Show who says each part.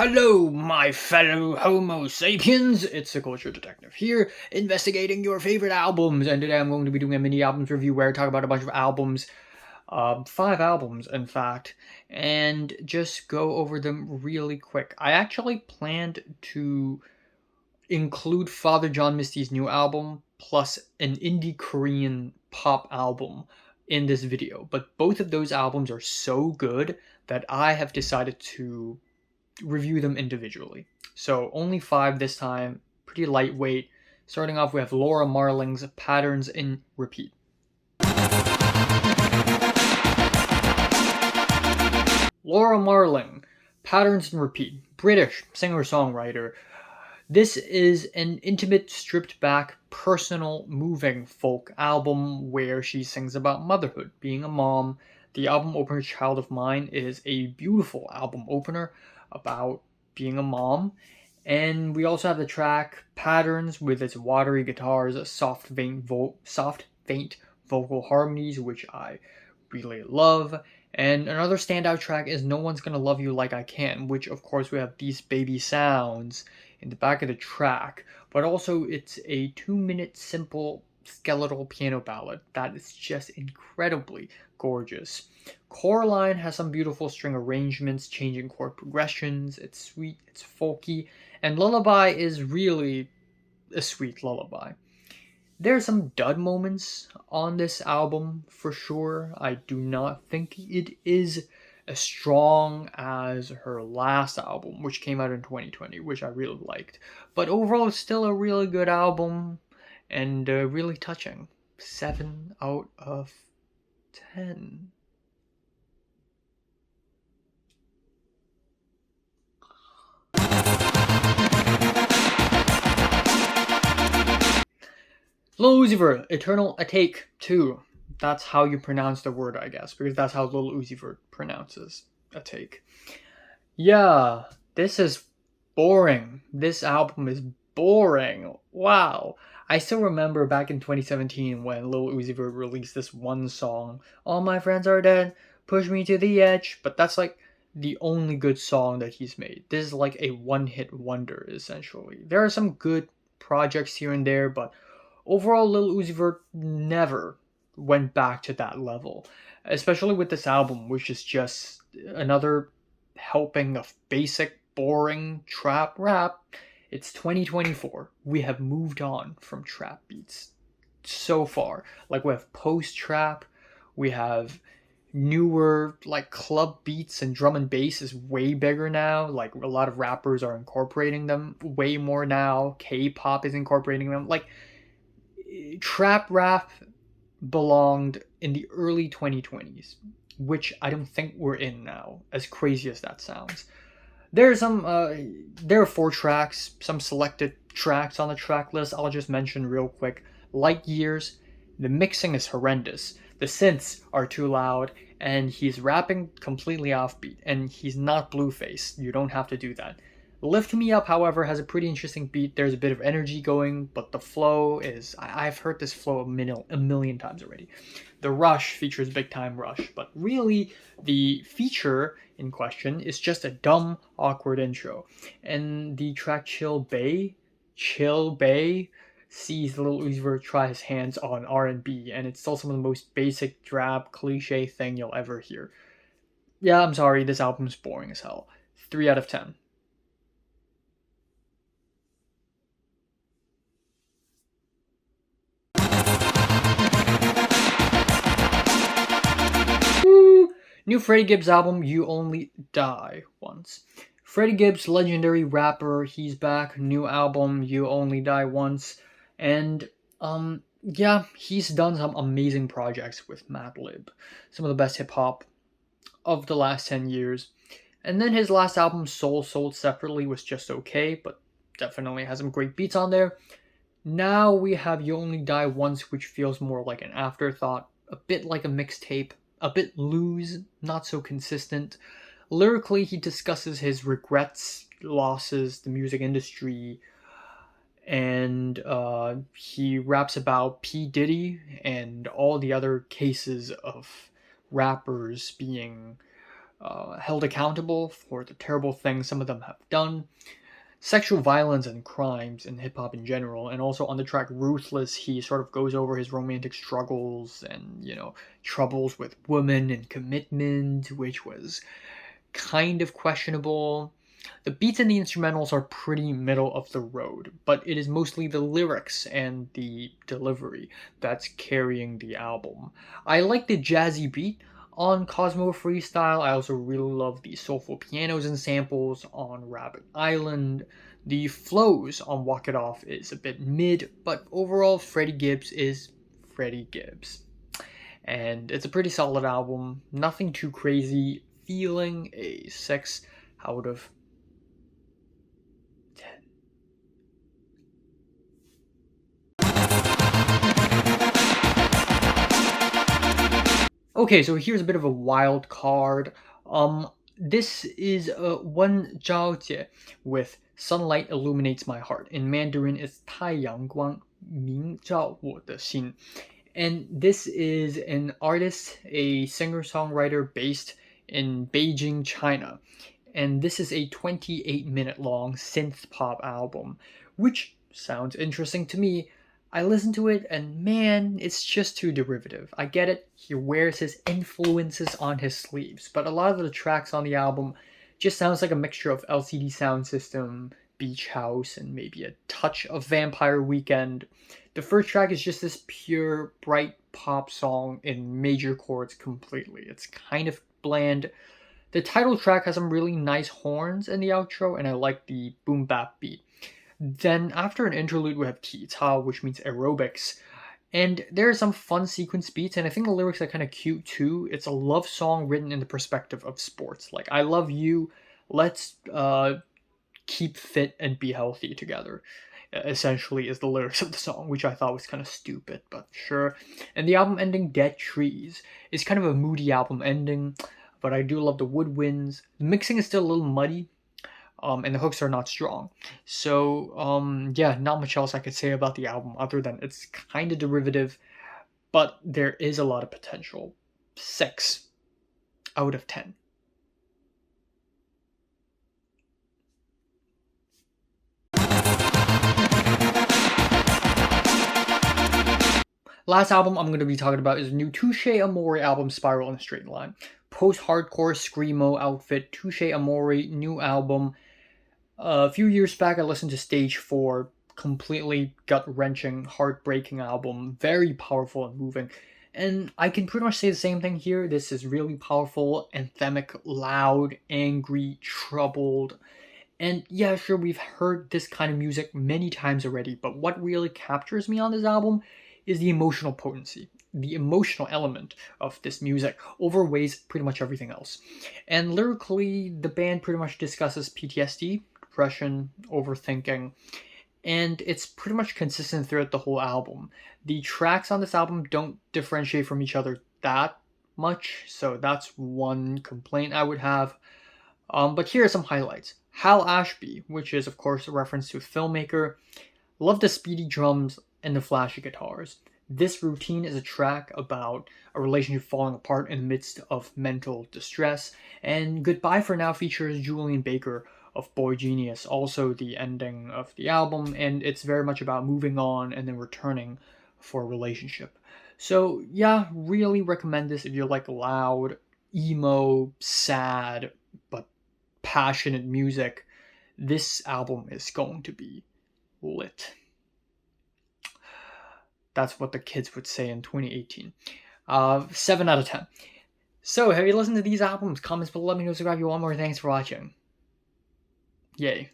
Speaker 1: Hello, my fellow Homo sapiens! It's the Culture Detective here, investigating your favorite albums, and today I'm going to be doing a mini albums review where I talk about a bunch of albums, 5 albums in fact, and just go over them really quick. I actually planned to include Father John Misty's new album plus an indie Korean pop album in this video, but both of those albums are so good that I have decided to review them individually. So only 5 this time, pretty lightweight. Starting off, we have Laura Marling's Patterns in Repeat. Laura Marling, Patterns in Repeat, British singer-songwriter. This is an intimate, stripped-back, personal, moving folk album where she sings about motherhood, being a mom. The album opener, Child of Mine, is a beautiful album opener about being a mom. And we also have the track Patterns with its watery guitars, soft, faint vocal harmonies, which I really love. And another standout track is No One's Gonna Love You Like I Can, which of course we have these baby sounds in the back of the track, but also it's a 2-minute simple skeletal piano ballad that is just incredibly gorgeous. Coraline has some beautiful string arrangements, changing chord progressions, it's sweet, it's folky, and Lullaby is really a sweet lullaby. There are some dud moments on this album for sure. I do not think it is as strong as her last album, which came out in 2020, which I really liked. But overall, it's still a really good album and really touching. 7 out of 10. Lil Uzi Vert, Eternal Atake 2. That's how you pronounce the word, I guess, because that's how Lil Uzi Vert pronounces Atake. Yeah, this is boring. This album is boring. Wow. I still remember back in 2017 when Lil Uzi Vert released this one song, All My Friends Are Dead, Push Me to the Edge, but that's like the only good song that he's made. This is like a one-hit wonder, essentially. There are some good projects here and there, but overall, Lil Uzi Vert never went back to that level, especially with this album, which is just another helping of basic, boring trap rap. It's 2024. We have moved on from trap beats so far. Like, we have post trap, we have newer like club beats, and drum and bass is way bigger now. Like, a lot of rappers are incorporating them way more now. K-pop is incorporating them. Like, trap rap belonged in the early 2020s, which I don't think we're in now, as crazy as that sounds. There are 4 tracks, some selected tracks on the track list. I'll just mention real quick. Light Years, the mixing is horrendous. The synths are too loud, and he's rapping completely offbeat, and he's not Blueface. You don't have to do that. Lift Me Up, however, has a pretty interesting beat. There's a bit of energy going, but the flow is... I've heard this flow a million times already. The Rush features Big Time Rush, but really the feature in question is just a dumb, awkward intro. And the track Chill Bay sees Lil Uzi Vert try his hands on R&B, and it's still some of the most basic, drab, cliche thing you'll ever hear. Yeah, I'm sorry, this album's boring as hell. 3 out of 10. New Freddie Gibbs album, You Only Die Once. Freddie Gibbs, legendary rapper, he's back. New album, You Only Die Once. And, yeah, he's done some amazing projects with Madlib. Some of the best hip-hop of the last 10 years. And then his last album, Soul, sold separately, was just okay, but definitely has some great beats on there. Now we have You Only Die Once, which feels more like an afterthought, a bit like a mixtape, a bit loose, not so consistent. Lyrically, he discusses his regrets, losses, the music industry, and he raps about P. Diddy and all the other cases of rappers being held accountable for the terrible things some of them have done, sexual violence and crimes in hip hop in general, and also on the track Ruthless, he sort of goes over his romantic struggles and, troubles with women and commitment, which was kind of questionable. The beats and the instrumentals are pretty middle of the road, but it is mostly the lyrics and the delivery that's carrying the album. I like the jazzy beat on Cosmo Freestyle. I also really love the soulful pianos and samples on Rabbit Island. The flows on Walk It Off is a bit mid, but overall, Freddie Gibbs is Freddie Gibbs. And it's a pretty solid album, nothing too crazy, feeling a 6 out of 10. Okay, so here's a bit of a wild card. This is one Zhaojie with Sunlight Illuminates My Heart. In Mandarin, it's 太阳光明照我的心. And this is an artist, a singer-songwriter based in Beijing, China. And this is a 28-minute long synth pop album, which sounds interesting to me. I listened to it and man, it's just too derivative. I get it, he wears his influences on his sleeves, but a lot of the tracks on the album just sounds like a mixture of LCD Sound System, Beach House, and maybe a touch of Vampire Weekend. The first track is just this pure, bright pop song in major chords completely. It's kind of bland. The title track has some really nice horns in the outro, and I like the boom bap beat. Then after an interlude we have Ti Cao, which means aerobics. And there are some fun sequence beats, and I think the lyrics are kind of cute too. It's a love song written in the perspective of sports. Like, I love you, let's keep fit and be healthy together, essentially is the lyrics of the song, which I thought was kind of stupid, but sure. And the album ending, Dead Trees, is kind of a moody album ending, but I do love the woodwinds. The mixing is still a little muddy, and the hooks are not strong. So, yeah, not much else I could say about the album other than it's kind of derivative, but there is a lot of potential. 6 out of 10. Last album I'm going to be talking about is the new Touche Amore album, Spiral in a Straight Line. Post-hardcore screamo outfit, Touche Amore, new album. A few years back, I listened to Stage 4, completely gut-wrenching, heartbreaking album, very powerful and moving. And I can pretty much say the same thing here. This is really powerful, anthemic, loud, angry, troubled. And yeah, sure, we've heard this kind of music many times already, but what really captures me on this album is the emotional potency. The emotional element of this music overweighs pretty much everything else. And lyrically, the band pretty much discusses PTSD, depression, overthinking, and it's pretty much consistent throughout the whole album. The tracks on this album don't differentiate from each other that much, so that's one complaint I would have. But here are some highlights. Hal Ashby, which is of course a reference to a filmmaker. Love the speedy drums and the flashy guitars. This Routine is a track about a relationship falling apart in the midst of mental distress. And Goodbye for Now features Julian Baker of Boy Genius, also the ending of the album, and it's very much about moving on and then returning for a relationship. So yeah, really recommend this if you like loud, emo, sad, but passionate music. This album is going to be lit. That's what the kids would say in 2018. 7 out of 10. So, have you listened to these albums? Comments below, let me know, subscribe if you want more. Thanks for watching. Yay.